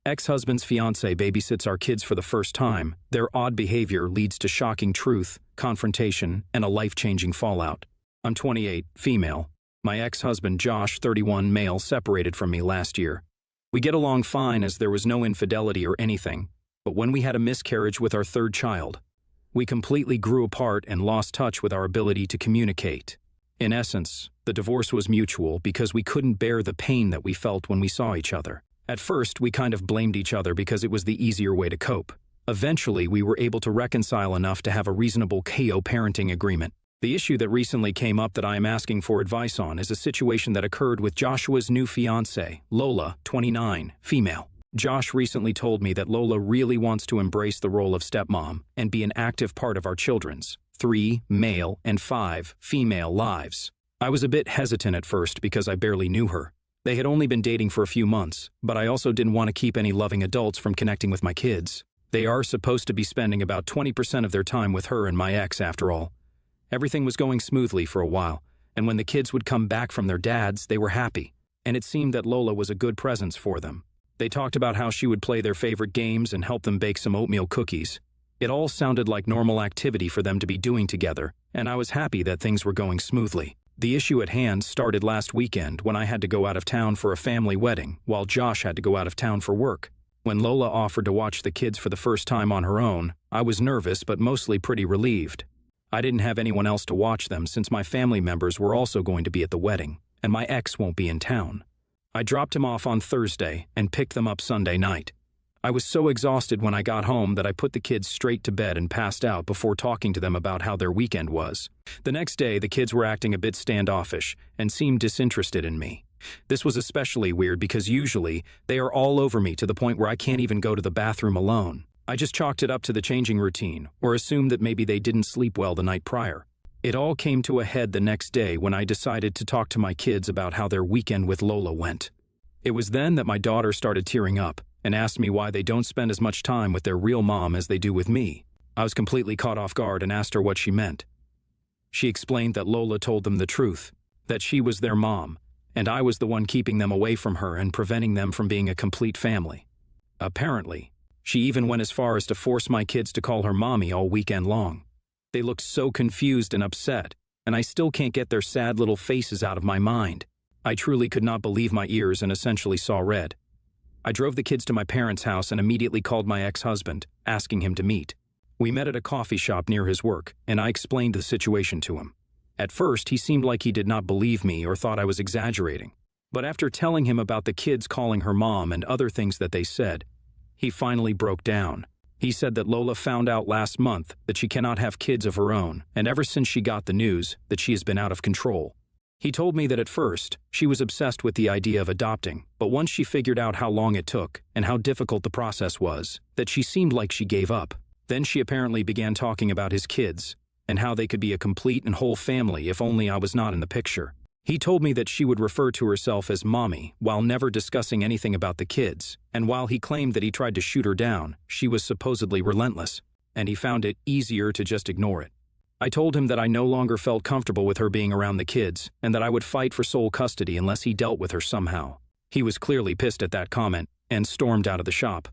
Ex-husband's fiancée babysits our kids for the first time. Their odd behavior leads to shocking truth, confrontation, and a life-changing fallout. I'm 28, female. My ex-husband Josh, 31, male, separated from me last year. We get along fine as there was no infidelity or anything, but when we had a miscarriage with our third child, we completely grew apart and lost touch with our ability to communicate. In essence, the divorce was mutual because we couldn't bear the pain that we felt when we saw each other. At first, we kind of blamed each other because it was the easier way to cope. Eventually, we were able to reconcile enough to have a reasonable co-parenting agreement. The issue that recently came up that I am asking for advice on is a situation that occurred with Joshua's new fiancée, Lola, 29, female. Josh recently told me that Lola really wants to embrace the role of stepmom and be an active part of our children's 3 male and 5 female lives. I was a bit hesitant at first because I barely knew her. They had only been dating for a few months, but I also didn't want to keep any loving adults from connecting with my kids. They are supposed to be spending about 20% of their time with her and my ex after all. Everything was going smoothly for a while, and when the kids would come back from their dads, they were happy, and it seemed that Lola was a good presence for them. They talked about how she would play their favorite games and help them bake some oatmeal cookies. It all sounded like normal activity for them to be doing together, and I was happy that things were going smoothly. The issue at hand started last weekend when I had to go out of town for a family wedding, while Josh had to go out of town for work. When Lola offered to watch the kids for the first time on her own, I was nervous but mostly pretty relieved. I didn't have anyone else to watch them since my family members were also going to be at the wedding, and my ex won't be in town. I dropped him off on Thursday and picked them up Sunday night. I was so exhausted when I got home that I put the kids straight to bed and passed out before talking to them about how their weekend was. The next day, the kids were acting a bit standoffish and seemed disinterested in me. This was especially weird because usually they are all over me to the point where I can't even go to the bathroom alone. I just chalked it up to the changing routine or assumed that maybe they didn't sleep well the night prior. It all came to a head the next day when I decided to talk to my kids about how their weekend with Lola went. It was then that my daughter started tearing up and asked me why they don't spend as much time with their real mom as they do with me. I was completely caught off guard and asked her what she meant. She explained that Lola told them the truth, that she was their mom, and I was the one keeping them away from her and preventing them from being a complete family. Apparently, she even went as far as to force my kids to call her mommy all weekend long. They looked so confused and upset, and I still can't get their sad little faces out of my mind. I truly could not believe my ears and essentially saw red. I drove the kids to my parents' house and immediately called my ex-husband, asking him to meet. We met at a coffee shop near his work, and I explained the situation to him. At first, he seemed like he did not believe me or thought I was exaggerating. But after telling him about the kids calling her mom and other things that they said, he finally broke down. He said that Lola found out last month that she cannot have kids of her own, and ever since she got the news, that she has been out of control. He told me that at first, she was obsessed with the idea of adopting, but once she figured out how long it took and how difficult the process was, that she seemed like she gave up. Then she apparently began talking about his kids and how they could be a complete and whole family if only I was not in the picture. He told me that she would refer to herself as mommy while never discussing anything about the kids, and while he claimed that he tried to shoot her down, she was supposedly relentless, and he found it easier to just ignore it. I told him that I no longer felt comfortable with her being around the kids and that I would fight for sole custody unless he dealt with her somehow. He was clearly pissed at that comment and stormed out of the shop.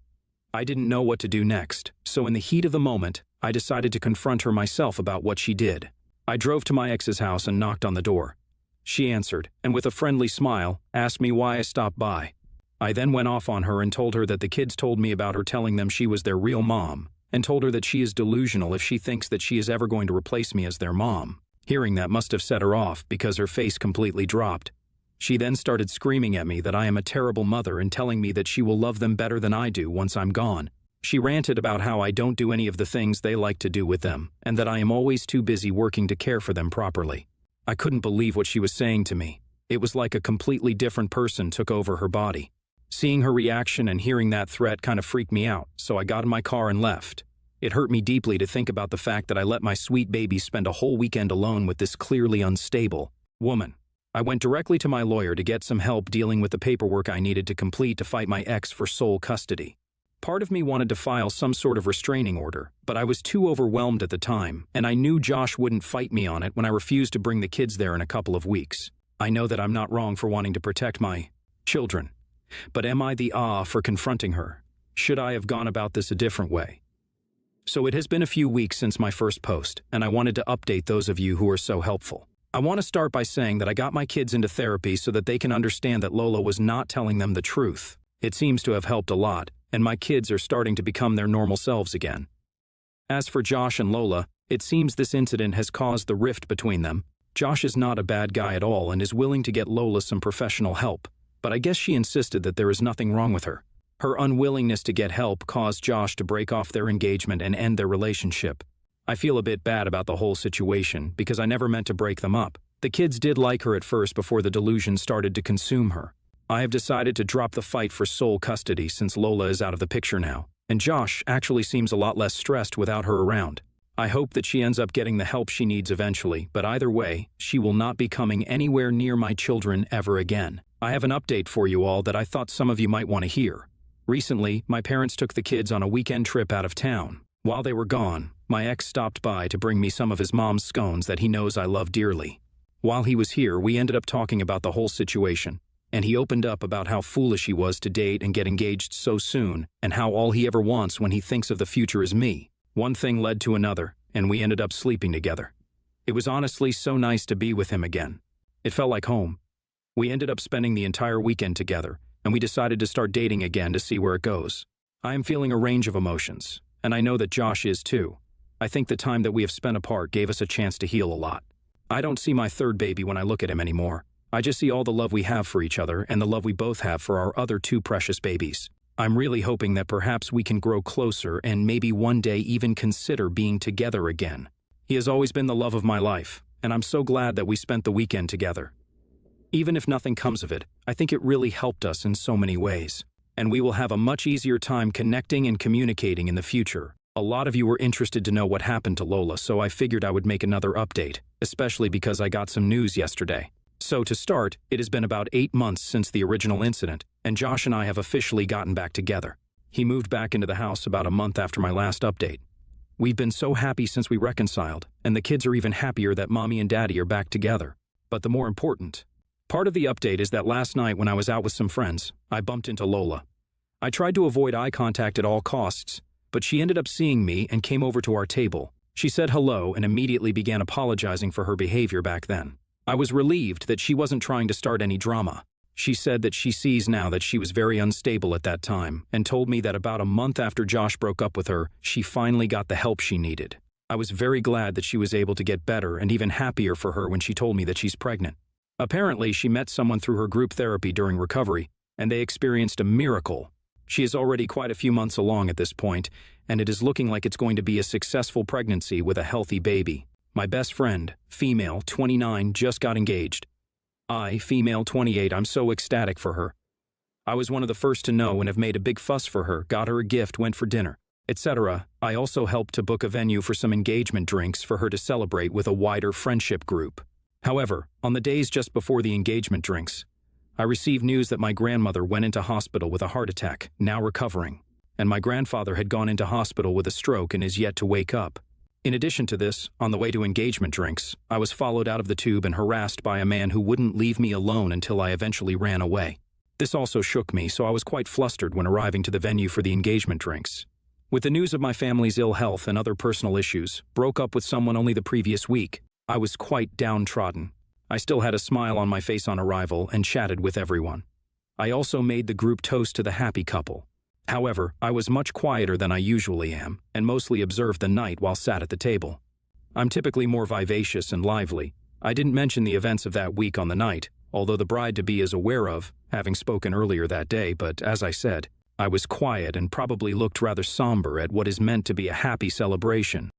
I didn't know what to do next, so in the heat of the moment, I decided to confront her myself about what she did. I drove to my ex's house and knocked on the door. She answered, and with a friendly smile, asked me why I stopped by. I then went off on her and told her that the kids told me about her telling them she was their real mom, and told her that she is delusional if she thinks that she is ever going to replace me as their mom. Hearing that must have set her off because her face completely dropped. She then started screaming at me that I am a terrible mother and telling me that she will love them better than I do once I'm gone. She ranted about how I don't do any of the things they like to do with them, and that I am always too busy working to care for them properly. I couldn't believe what she was saying to me. It was like a completely different person took over her body. Seeing her reaction and hearing that threat kind of freaked me out, so I got in my car and left. It hurt me deeply to think about the fact that I let my sweet baby spend a whole weekend alone with this clearly unstable woman. I went directly to my lawyer to get some help dealing with the paperwork I needed to complete to fight my ex for sole custody. Part of me wanted to file some sort of restraining order, but I was too overwhelmed at the time, and I knew Josh wouldn't fight me on it when I refused to bring the kids there in a couple of weeks. I know that I'm not wrong for wanting to protect my children. But am I the for confronting her? Should I have gone about this a different way? So it has been a few weeks since my first post, and I wanted to update those of you who are so helpful. I want to start by saying that I got my kids into therapy so that they can understand that Lola was not telling them the truth. It seems to have helped a lot, and my kids are starting to become their normal selves again. As for Josh and Lola, it seems this incident has caused the rift between them. Josh is not a bad guy at all and is willing to get Lola some professional help, but I guess she insisted that there is nothing wrong with her. Her unwillingness to get help caused Josh to break off their engagement and end their relationship. I feel a bit bad about the whole situation because I never meant to break them up. The kids did like her at first before the delusion started to consume her. I have decided to drop the fight for sole custody since Lola is out of the picture now, and Josh actually seems a lot less stressed without her around. I hope that she ends up getting the help she needs eventually, but either way, she will not be coming anywhere near my children ever again. I have an update for you all that I thought some of you might want to hear. Recently, my parents took the kids on a weekend trip out of town. While they were gone, my ex stopped by to bring me some of his mom's scones that he knows I love dearly. While he was here, we ended up talking about the whole situation, and he opened up about how foolish he was to date and get engaged so soon, and how all he ever wants when he thinks of the future is me. One thing led to another, and we ended up sleeping together. It was honestly so nice to be with him again. It felt like home. We ended up spending the entire weekend together, and we decided to start dating again to see where it goes. I am feeling a range of emotions, and I know that Josh is too. I think the time that we have spent apart gave us a chance to heal a lot. I don't see my third baby when I look at him anymore. I just see all the love we have for each other and the love we both have for our other two precious babies. I'm really hoping that perhaps we can grow closer and maybe one day even consider being together again. He has always been the love of my life, and I'm so glad that we spent the weekend together. Even if nothing comes of it, I think it really helped us in so many ways. And we will have a much easier time connecting and communicating in the future. A lot of you were interested to know what happened to Lola, so I figured I would make another update, especially because I got some news yesterday. So to start, it has been about 8 months since the original incident, and Josh and I have officially gotten back together. He moved back into the house about a month after my last update. We've been so happy since we reconciled, and the kids are even happier that Mommy and Daddy are back together. But the more important part of the update is that last night when I was out with some friends, I bumped into Lola. I tried to avoid eye contact at all costs, but she ended up seeing me and came over to our table. She said hello and immediately began apologizing for her behavior back then. I was relieved that she wasn't trying to start any drama. She said that she sees now that she was very unstable at that time and told me that about a month after Josh broke up with her, she finally got the help she needed. I was very glad that she was able to get better and even happier for her when she told me that she's pregnant. Apparently, she met someone through her group therapy during recovery, and they experienced a miracle. She is already quite a few months along at this point, and it is looking like it's going to be a successful pregnancy with a healthy baby. My best friend, female, 29, just got engaged. I, female, 28, I'm so ecstatic for her. I was one of the first to know and have made a big fuss for her, got her a gift, went for dinner, etc. I also helped to book a venue for some engagement drinks for her to celebrate with a wider friendship group. However, on the days just before the engagement drinks, I received news that my grandmother went into hospital with a heart attack, now recovering, and my grandfather had gone into hospital with a stroke and is yet to wake up. In addition to this, on the way to engagement drinks, I was followed out of the tube and harassed by a man who wouldn't leave me alone until I eventually ran away. This also shook me, so I was quite flustered when arriving to the venue for the engagement drinks. With the news of my family's ill health and other personal issues, broke up with someone only the previous week, I was quite downtrodden. I still had a smile on my face on arrival and chatted with everyone. I also made the group toast to the happy couple. However, I was much quieter than I usually am and mostly observed the night while sat at the table. I'm typically more vivacious and lively. I didn't mention the events of that week on the night, although the bride-to-be is aware of, having spoken earlier that day, but as I said, I was quiet and probably looked rather somber at what is meant to be a happy celebration.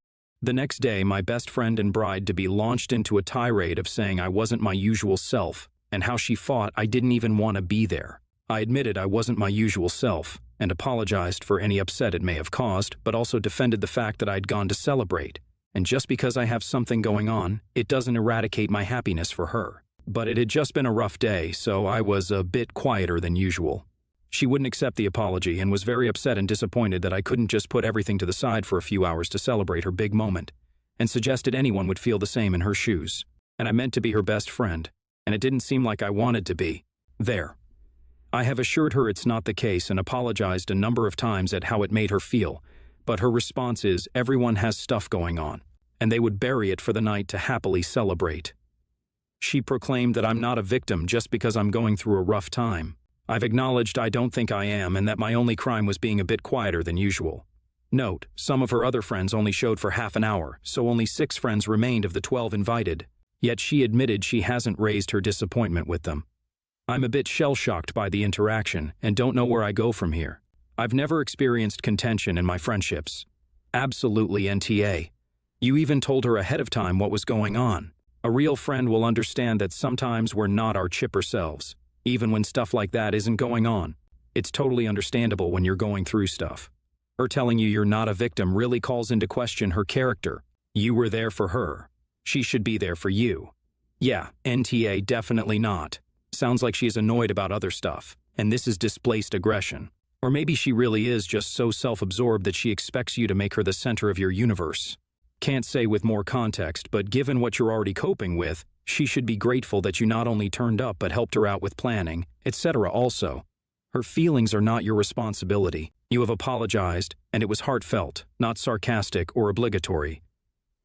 The next day, my best friend and bride-to-be launched into a tirade of saying I wasn't my usual self and how she thought I didn't even want to be there. I admitted I wasn't my usual self and apologized for any upset it may have caused, but also defended the fact that I'd gone to celebrate. And just because I have something going on, it doesn't eradicate my happiness for her. But it had just been a rough day, so I was a bit quieter than usual. She wouldn't accept the apology and was very upset and disappointed that I couldn't just put everything to the side for a few hours to celebrate her big moment, and suggested anyone would feel the same in her shoes. And I meant to be her best friend, and it didn't seem like I wanted to be. There. I have assured her it's not the case and apologized a number of times at how it made her feel, but her response is everyone has stuff going on, and they would bury it for the night to happily celebrate. She proclaimed that I'm not a victim just because I'm going through a rough time. I've acknowledged I don't think I am and that my only crime was being a bit quieter than usual. Note, some of her other friends only showed for half an hour, so only 6 friends remained of the 12 invited. Yet she admitted she hasn't raised her disappointment with them. I'm a bit shell-shocked by the interaction and don't know where I go from here. I've never experienced contention in my friendships. Absolutely NTA. You even told her ahead of time what was going on. A real friend will understand that sometimes we're not our chipper selves, even when stuff like that isn't going on. It's totally understandable when you're going through stuff. Her telling you you're not a victim really calls into question her character. You were there for her. She should be there for you. Yeah, NTA, definitely not. Sounds like she's annoyed about other stuff, and this is displaced aggression. Or maybe she really is just so self-absorbed that she expects you to make her the center of your universe. Can't say with more context, but given what you're already coping with, she should be grateful that you not only turned up but helped her out with planning, etc. also. Her feelings are not your responsibility. You have apologized, and it was heartfelt, not sarcastic or obligatory.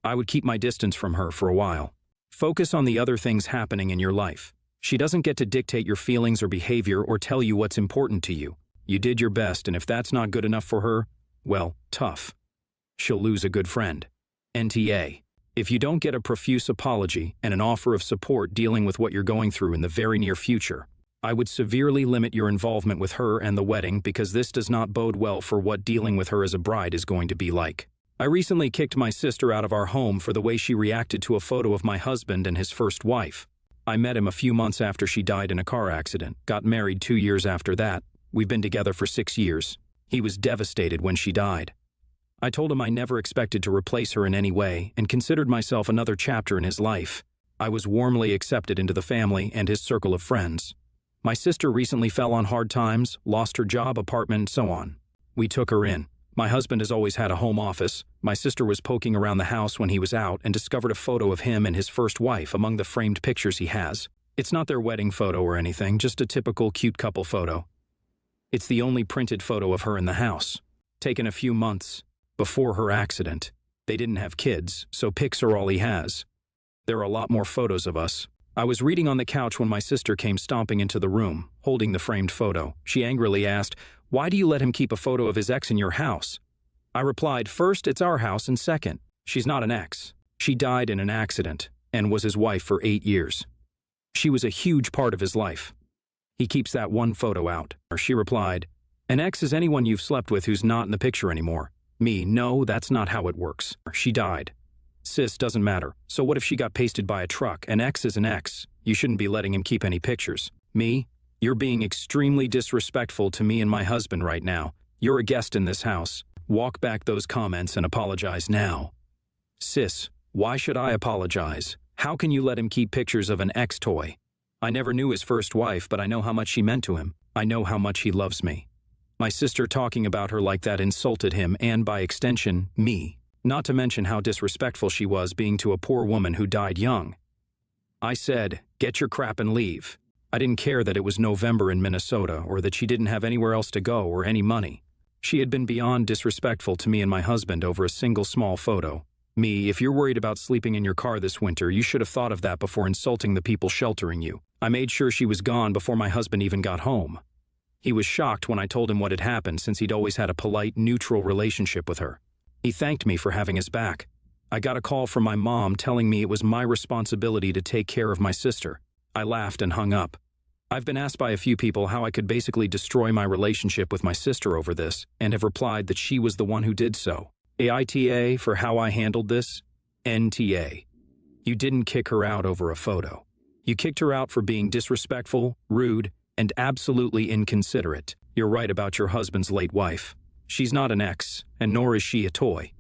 I would keep my distance from her for a while. Focus on the other things happening in your life. She doesn't get to dictate your feelings or behavior or tell you what's important to you. You did your best, and if that's not good enough for her, well, tough. She'll lose a good friend. NTA. If you don't get a profuse apology and an offer of support dealing with what you're going through in the very near future, I would severely limit your involvement with her and the wedding because this does not bode well for what dealing with her as a bride is going to be like. I recently kicked my sister out of our home for the way she reacted to a photo of my husband and his first wife. I met him a few months after she died in a car accident, got married 2 years after that. We've been together for 6 years. He was devastated when she died. I told him I never expected to replace her in any way and considered myself another chapter in his life. I was warmly accepted into the family and his circle of friends. My sister recently fell on hard times, lost her job, apartment, and so on. We took her in. My husband has always had a home office. My sister was poking around the house when he was out and discovered a photo of him and his first wife among the framed pictures he has. It's not their wedding photo or anything, just a typical cute couple photo. It's the only printed photo of her in the house, taken a few months before her accident. They didn't have kids, so pics are all he has. There are a lot more photos of us. I was reading on the couch when my sister came stomping into the room, holding the framed photo. She angrily asked, "Why do you let him keep a photo of his ex in your house?" I replied, "First, it's our house, and second, she's not an ex. She died in an accident and was his wife for 8 years. She was a huge part of his life. He keeps that one photo out." She replied, "An ex is anyone you've slept with who's not in the picture anymore." Me, "No, that's not how it works. She died. Sis, doesn't matter. So what if she got pasted by a truck? An ex is an ex. You shouldn't be letting him keep any pictures." Me, "You're being extremely disrespectful to me and my husband right now. You're a guest in this house. Walk back those comments and apologize now." Sis, "Why should I apologize? How can you let him keep pictures of an ex toy? I never knew his first wife, but I know how much she meant to him. I know how much he loves me." My sister talking about her like that insulted him and, by extension, me. Not to mention how disrespectful she was being to a poor woman who died young. I said, "Get your crap and leave." I didn't care that it was November in Minnesota or that she didn't have anywhere else to go or any money. She had been beyond disrespectful to me and my husband over a single small photo. Me, "If you're worried about sleeping in your car this winter, you should have thought of that before insulting the people sheltering you." I made sure she was gone before my husband even got home. He was shocked when I told him what had happened since he'd always had a polite, neutral relationship with her. He thanked me for having his back. I got a call from my mom telling me it was my responsibility to take care of my sister. I laughed and hung up. I've been asked by a few people how I could basically destroy my relationship with my sister over this, and have replied that she was the one who did so. AITA for how I handled this? NTA. You didn't kick her out over a photo. You kicked her out for being disrespectful, rude, and absolutely inconsiderate. You're right about your husband's late wife. She's not an ex, and nor is she a toy.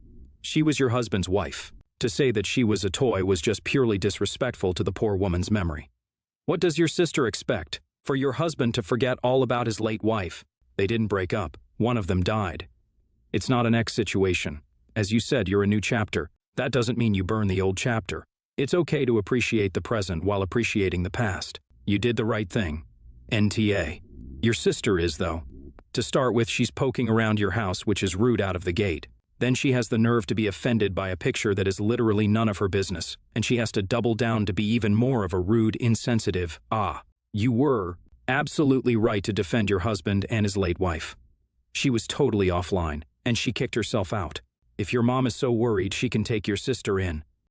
She was your husband's wife. To say that she was a toy was just purely disrespectful to the poor woman's memory. What does your sister expect? For your husband to forget all about his late wife? They didn't break up. One of them died. It's not an ex situation. As you said, you're a new chapter. That doesn't mean you burn the old chapter. It's okay to appreciate the present while appreciating the past. You did the right thing. NTA. Your sister is, though. To start with, she's poking around your house, which is rude out of the gate. Then she has the nerve to be offended by a picture that is literally none of her business, and she has to double down to be even more of a rude, insensitive, You were absolutely right to defend your husband and his late wife. She was totally offline, and she kicked herself out. If your mom is so worried, she can take your sister in.